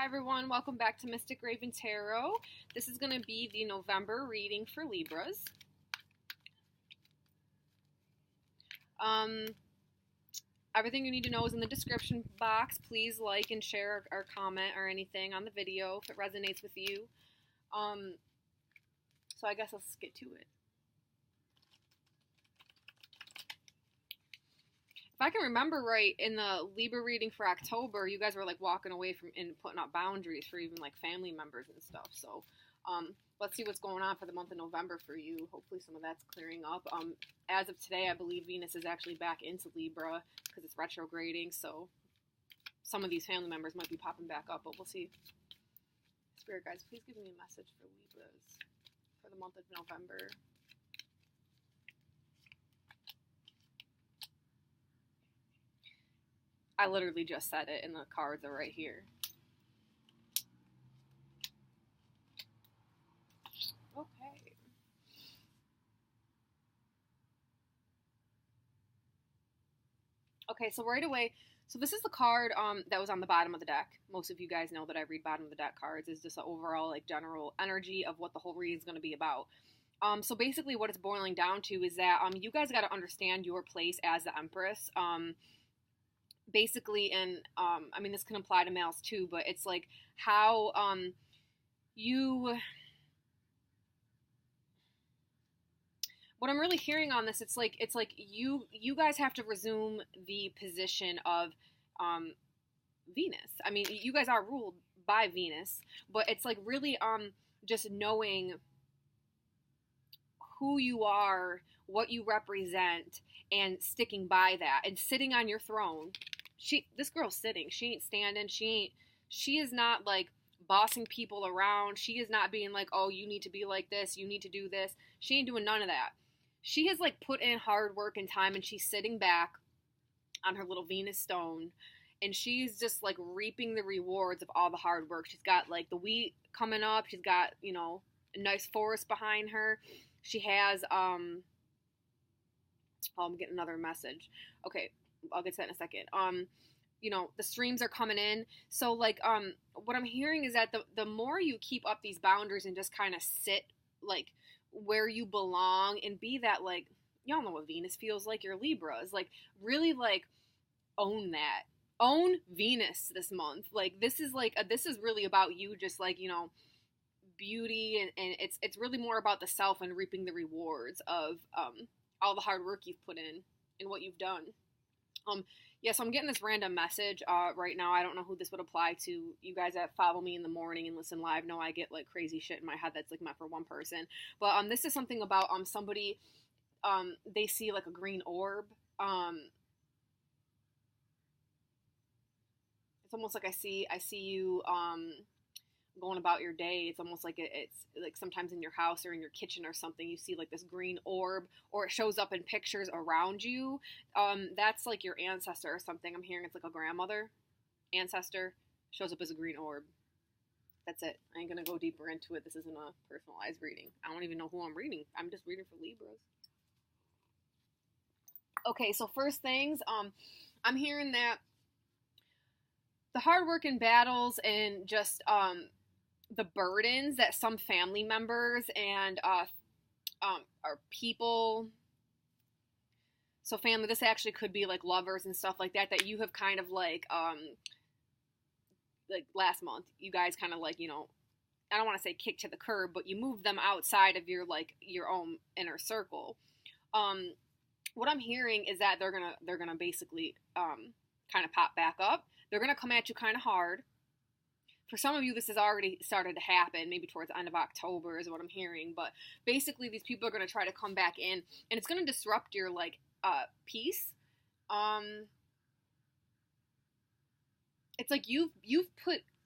Hi everyone, welcome back to Mystic Raven Tarot. This is going to be the November reading for Libras. Everything you need to know is in the description box. Please like and share or comment or anything on the video if it resonates with you. So I guess let's get to it. If I can remember right, in the Libra reading for October, you guys were like walking away from and putting up boundaries for even like family members and stuff. So let's see what's going on for the month of November for you. Hopefully some of that's clearing up. As of today, I believe Venus is actually back into Libra because it's retrograding. So some of these family members might be popping back up, but we'll see. Spirit guides, please give me a message for Libras for the month of November. I literally just said it and the cards are right here. Okay. Okay, so right away, so this is the card that was on the bottom of the deck. Most of you guys know that I read bottom of the deck cards. It's just an overall like general energy of what the whole reading is going to be about. So basically what it's boiling down to is that you guys got to understand your place as the Empress. Basically, and I mean this can apply to males too, but it's like how what I'm really hearing on this, it's like you guys have to resume the position of Venus. I mean, you guys are ruled by Venus, but it's like really just knowing who you are, what you represent, and sticking by that and sitting on your throne. This girl's sitting. She ain't standing. She is not like bossing people around. She is not being like, oh, you need to be like this. You need to do this. She ain't doing none of that. She has like put in hard work and time, and she's sitting back on her little Venus stone, and she's just like reaping the rewards of all the hard work. She's got like the wheat coming up. She's got, you know, a nice forest behind her. She has, oh, I'm getting another message. Okay. I'll get to that in a second. You know, the streams are coming in. So like, what I'm hearing is that the more you keep up these boundaries and just kind of sit like where you belong and be that, like, y'all know what Venus feels like. You're Libras, like really like own that. Own Venus this month. Like this is like, this is really about you just like, you know, beauty and it's really more about the self and reaping the rewards of all the hard work you've put in and what you've done. Yeah, so I'm getting this random message right now. I don't know who this would apply to. You guys that follow me in the morning and listen live know I get like crazy shit in my head that's like meant for one person. But this is something about somebody they see like a green orb. It's almost like I see you going about your day. It's almost like it's like sometimes in your house or in your kitchen or something, you see like this green orb, or it shows up in pictures around you. That's like your ancestor or something. I'm hearing it's like a grandmother ancestor shows up as a green orb. That's it. I ain't gonna go deeper into it. This isn't a personalized reading. I don't even know who I'm reading. I'm just reading for Libras. Okay, so first things, I'm hearing that the hard work and battles and just the burdens that some family members and or people, so family, this actually could be like lovers and stuff like that you have kind of like last month you guys kind of like, you know, I don't want to say kicked to the curb, but you moved them outside of your like your own inner circle. What I'm hearing is that they're gonna basically kind of pop back up. They're gonna come at you kind of hard. For some of you, this has already started to happen, maybe towards the end of October is what I'm hearing. But basically, these people are going to try to come back in, and it's going to disrupt your, like, peace. It's like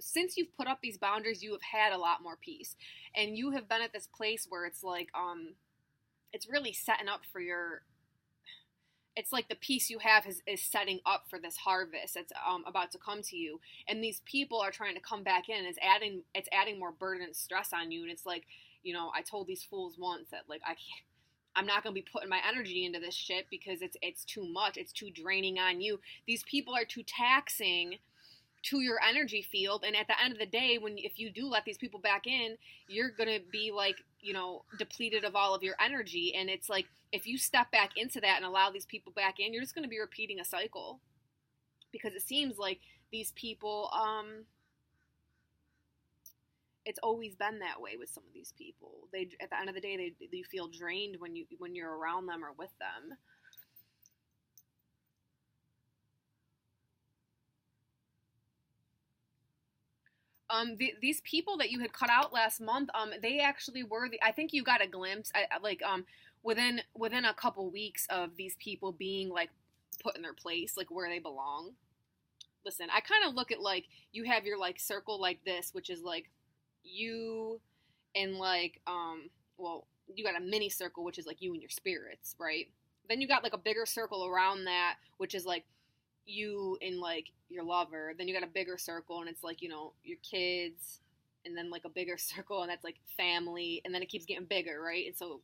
since you've put up these boundaries, you have had a lot more peace. And you have been at this place where it's like, it's really setting up for your... It's like the peace you have is setting up for this harvest that's about to come to you, and these people are trying to come back in. It's adding more burden and stress on you, and it's like, you know, I told these fools once that like I'm not gonna be putting my energy into this shit because it's too much. It's too draining on you. These people are too taxing to your energy field. And at the end of the day, if you do let these people back in, you're gonna be like, depleted of all of your energy. And it's like, if you step back into that and allow these people back in, you're just gonna be repeating a cycle, because it seems like these people, it's always been that way with some of these people. They, at the end of the day, they feel drained when you're around them or with them. These people that you had cut out last month, they actually were I think you got a glimpse, within a couple weeks of these people being like put in their place, like where they belong. Listen, I kind of look at, like, you have your like circle like this, which is like you and like, well, you got a mini circle, which is like you and your spirits, right? Then you got like a bigger circle around that, which is like you and like your lover. Then you got a bigger circle, and it's like, your kids, and then like a bigger circle, and that's like family, and then it keeps getting bigger, right? And so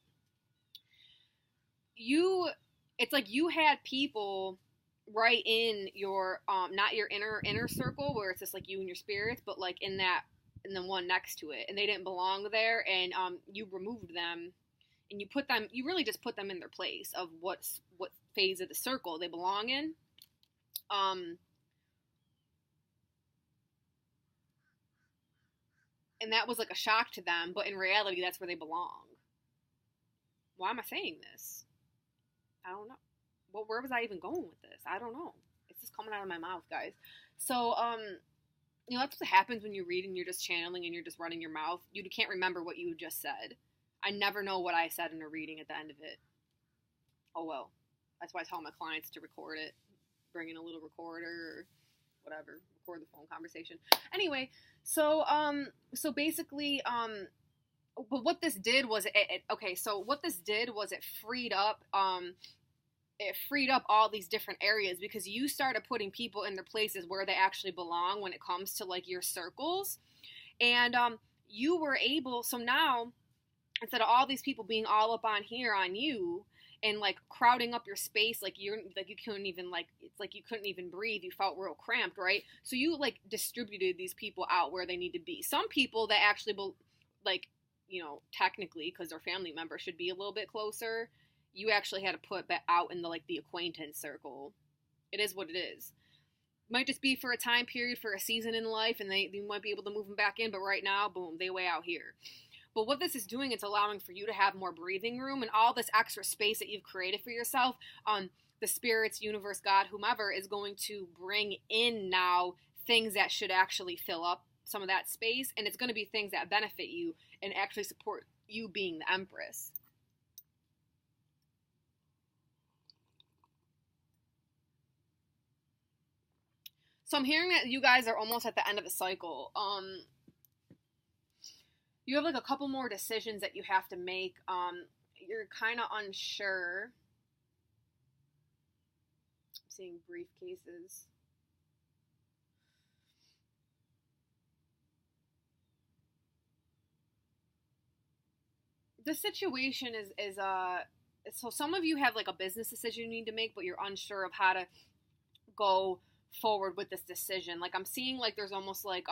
it's like you had people right in your, not your inner circle where it's just like you and your spirits, but like in that, and then one next to it, and they didn't belong there, and you removed them, and you really just put them in their place of what phase of the circle they belong in. And that was like a shock to them, but in reality, that's where they belong. Why am I saying this? I don't know. Well, where was I even going with this? I don't know. It's just coming out of my mouth, guys. So, that's what happens when you read and you're just channeling and you're just running your mouth. You can't remember what you just said. I never know what I said in a reading at the end of it. Oh, well. That's why I tell my clients to record it. Bring in a little recorder or whatever. Record the phone conversation. Anyway, so basically, but what this did was, it freed up, all these different areas, because you started putting people in their places where they actually belong when it comes to like your circles. And you were able, so now, instead of all these people being all up on here on you and like crowding up your space, like you couldn't even, like, it's like you couldn't even breathe, you felt real cramped, right? So you like distributed these people out where they need to be. Some people that actually technically, because their family members should be a little bit closer, you actually had to put that out in the acquaintance circle. It is what it is. Might just be for a time period, for a season in life, and they might be able to move them back in, but right now, boom, they way out here. But what this is doing, it's allowing for you to have more breathing room, and all this extra space that you've created for yourself, the spirits, universe, God, whomever, is going to bring in now things that should actually fill up some of that space, and it's going to be things that benefit you and actually support you being the Empress. So I'm hearing that you guys are almost at the end of the cycle. You have like a couple more decisions that you have to make. You're kind of unsure. I'm seeing briefcases. The situation is so some of you have like a business decision you need to make, but you're unsure of how to go forward with this decision. Like, I'm seeing like there's almost like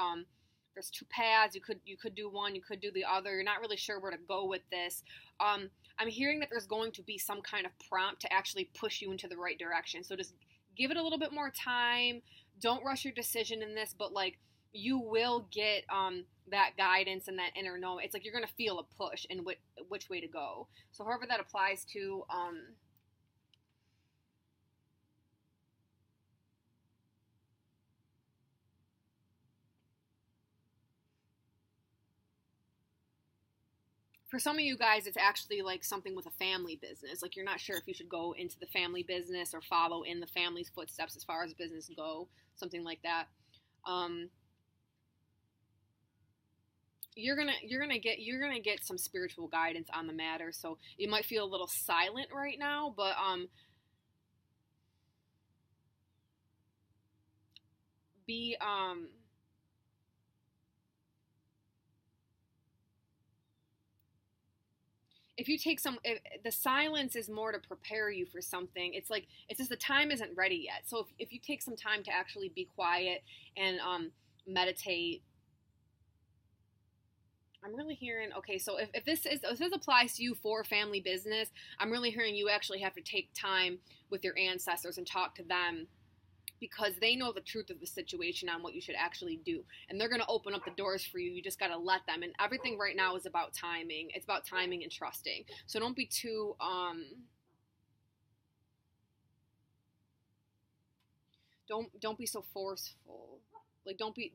there's two paths. You could do one, you could do the other. You're not really sure where to go with this. I'm hearing that there's going to be some kind of prompt to actually push you into the right direction. So just give it a little bit more time. Don't rush your decision in this, but like you will get that guidance and that inner knowing. It's like you're gonna feel a push in which way to go. So however that applies to for some of you guys, it's actually like something with a family business. Like, you're not sure if you should go into the family business or follow in the family's footsteps as far as business go, something like that. You're gonna get some spiritual guidance on the matter. So you might feel a little silent right now, but be if you take some, if, the silence is more to prepare you for something. It's like, it's just the time isn't ready yet. So if you take some time to actually be quiet and meditate, I'm really hearing, okay, so if this applies to you for family business, I'm really hearing you actually have to take time with your ancestors and talk to them, because they know the truth of the situation on what you should actually do. And they're going to open up the doors for you. You just got to let them. And everything right now is about timing. It's about timing and trusting. So don't be too, don't be so forceful. Like, don't be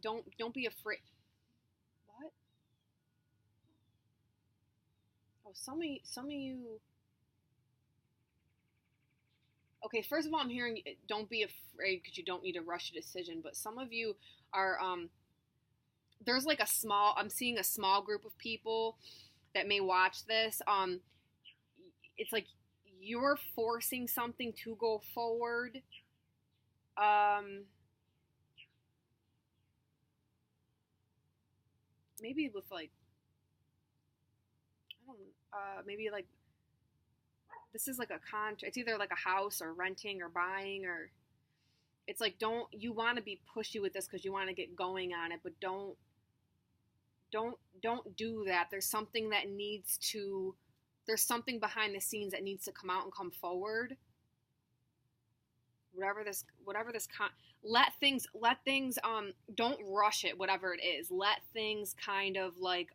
afraid. What? Oh, some of you. Okay, first of all, I'm hearing don't be afraid because you don't need to rush a decision. But some of you are, there's like I'm seeing a small group of people that may watch this. It's like you're forcing something to go forward. Maybe with like, I don't, maybe like, this is like a contract. It's either like a house or renting or buying, or it's like, you want to be pushy with this because you want to get going on it, but don't do that. There's something behind the scenes that needs to come out and come forward. Let things, don't rush it, whatever it is. Let things kind of like,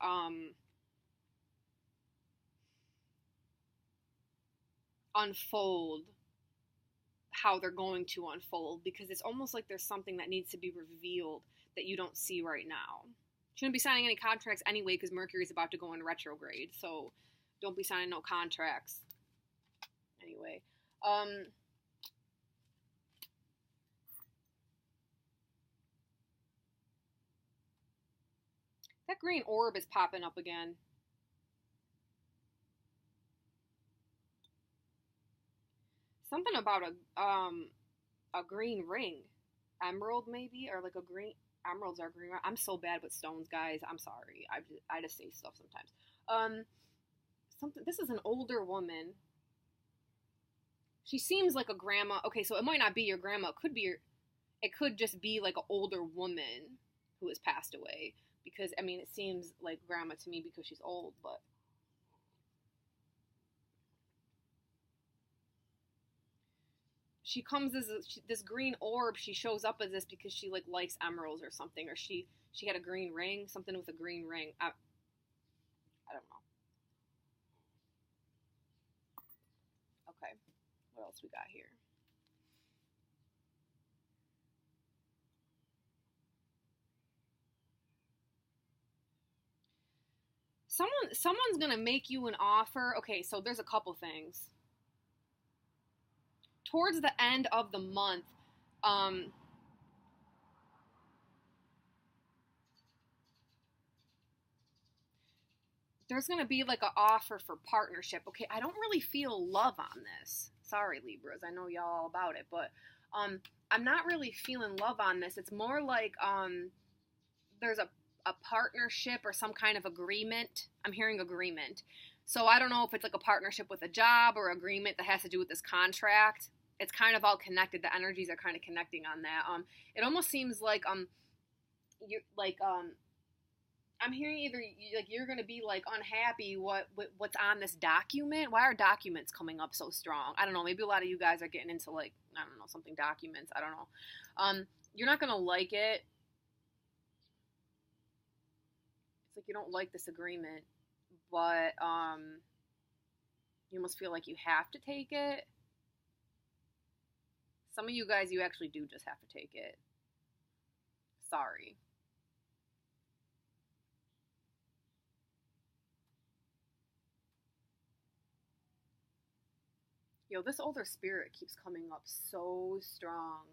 unfold how they're going to unfold, because it's almost like there's something that needs to be revealed that you don't see right now. Shouldn't be signing any contracts anyway, because Mercury is about to go in retrograde, so don't be signing no contracts anyway. That green orb is popping up again. Something about a green ring, emerald maybe, or like a green, emeralds are green. I'm so bad with stones, guys. I'm sorry. I just say stuff sometimes. Something. This is an older woman. She seems like a grandma. Okay, so it might not be your grandma. It could just be like an older woman who has passed away. Because I mean, it seems like grandma to me because she's old, but. She comes as this green orb. She shows up as this because she like likes emeralds or something, or she had a green ring, something with a green ring. I don't know. Okay, what else we got here? Someone's gonna make you an offer. Okay, so there's a couple things. Towards the end of the month, there's going to be like an offer for partnership. Okay, I don't really feel love on this. Sorry, Libras. I know y'all all about it, but I'm not really feeling love on this. It's more like there's a partnership or some kind of agreement. I'm hearing agreement. So I don't know if it's like a partnership with a job or agreement that has to do with this contract. It's kind of all connected. The energies are kind of connecting on that. It almost seems like you like I'm hearing either you're gonna be like unhappy what's on this document. Why are documents coming up so strong? I don't know. Maybe a lot of you guys are getting into like, I don't know, something documents. I don't know. You're not gonna like it. It's like you don't like this agreement, but you almost feel like you have to take it. Some of you guys, you actually do just have to take it. Sorry. Yo, this older spirit keeps coming up so strong.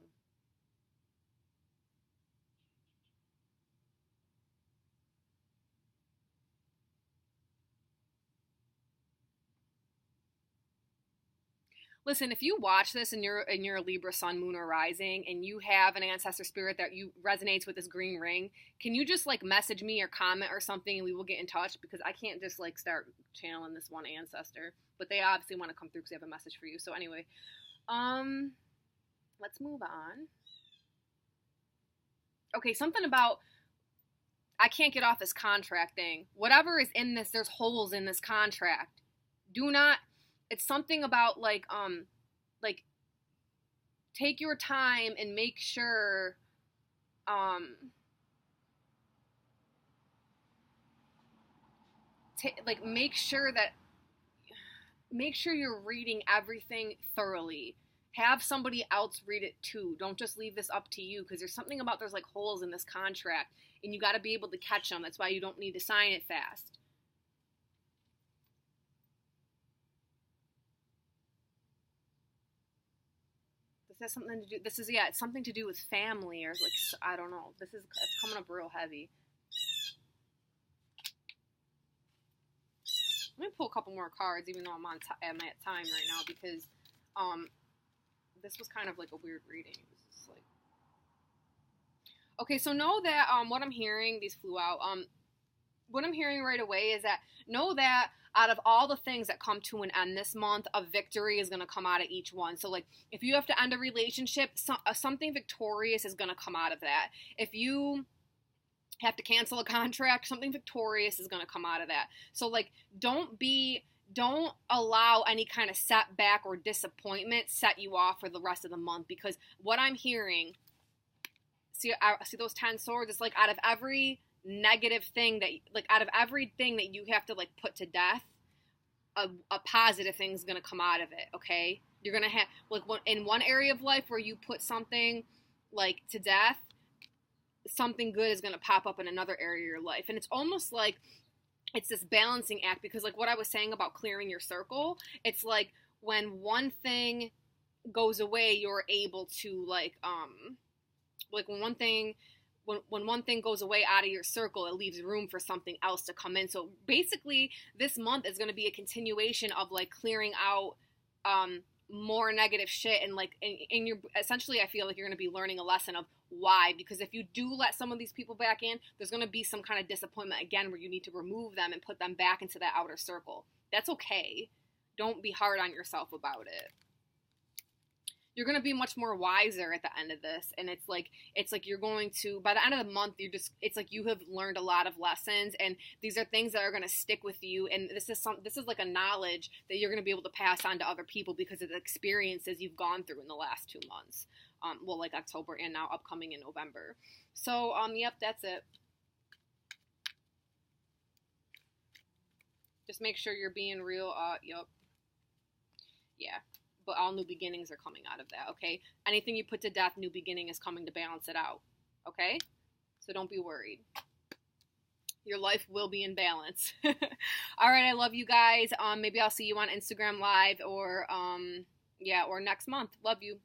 Listen, if you watch this and you're a Libra sun, moon, or rising, and you have an ancestor spirit that you resonates with this green ring, can you just like message me or comment or something, and we will get in touch, because I can't just like start channeling this one ancestor, but they obviously want to come through because they have a message for you. So anyway, let's move on. Okay, something about I can't get off this contract thing. Whatever is in this, there's holes in this contract. Do not. It's something about like take your time and make sure make sure you're reading everything thoroughly. Have somebody else read it too. Don't just leave this up to you, because there's something about there's like holes in this contract and you got to be able to catch them. That's why you don't need to sign it fast. This has something to do. This is it's something to do with family or like I don't know. It's coming up real heavy. Let me pull a couple more cards, even though I'm at time right now, because this was kind of like a weird reading. It was just like, okay, so know that what I'm hearing, these flew out. What I'm hearing right away is that know that out of all the things that come to an end this month, a victory is going to come out of each one. So, like, if you have to end a relationship, something victorious is going to come out of that. If you have to cancel a contract, something victorious is going to come out of that. So, like, don't allow any kind of setback or disappointment set you off for the rest of the month, because what I'm hearing, see those 10 swords, it's like out of every negative thing out of everything that you have to like put to death, a positive thing is going to come out of it. Okay, you're going to have like in one area of life where you put something like to death, something good is going to pop up in another area of your life. And it's almost like it's this balancing act, because like what I was saying about clearing your circle, it's like when one thing goes away, you're able to like when one thing goes away out of your circle, it leaves room for something else to come in. So basically this month is going to be a continuation of like clearing out more negative shit, and like and you're essentially, I feel like you're going to be learning a lesson of why, because if you do let some of these people back in, there's going to be some kind of disappointment again where you need to remove them and put them back into that outer circle. That's okay. Don't be hard on yourself about it. You're going to be much more wiser at the end of this. And it's like you're going to, by the end of the month, it's like you have learned a lot of lessons, and these are things that are going to stick with you. And this is like a knowledge that you're going to be able to pass on to other people because of the experiences you've gone through in the last 2 months. Well, like October and now upcoming in November. So, yep, that's it. Just make sure you're being real. Yep. Yeah. But all new beginnings are coming out of that, okay? Anything you put to death, new beginning is coming to balance it out, okay? So don't be worried. Your life will be in balance. All right, I love you guys. Maybe I'll see you on Instagram Live or, or next month. Love you.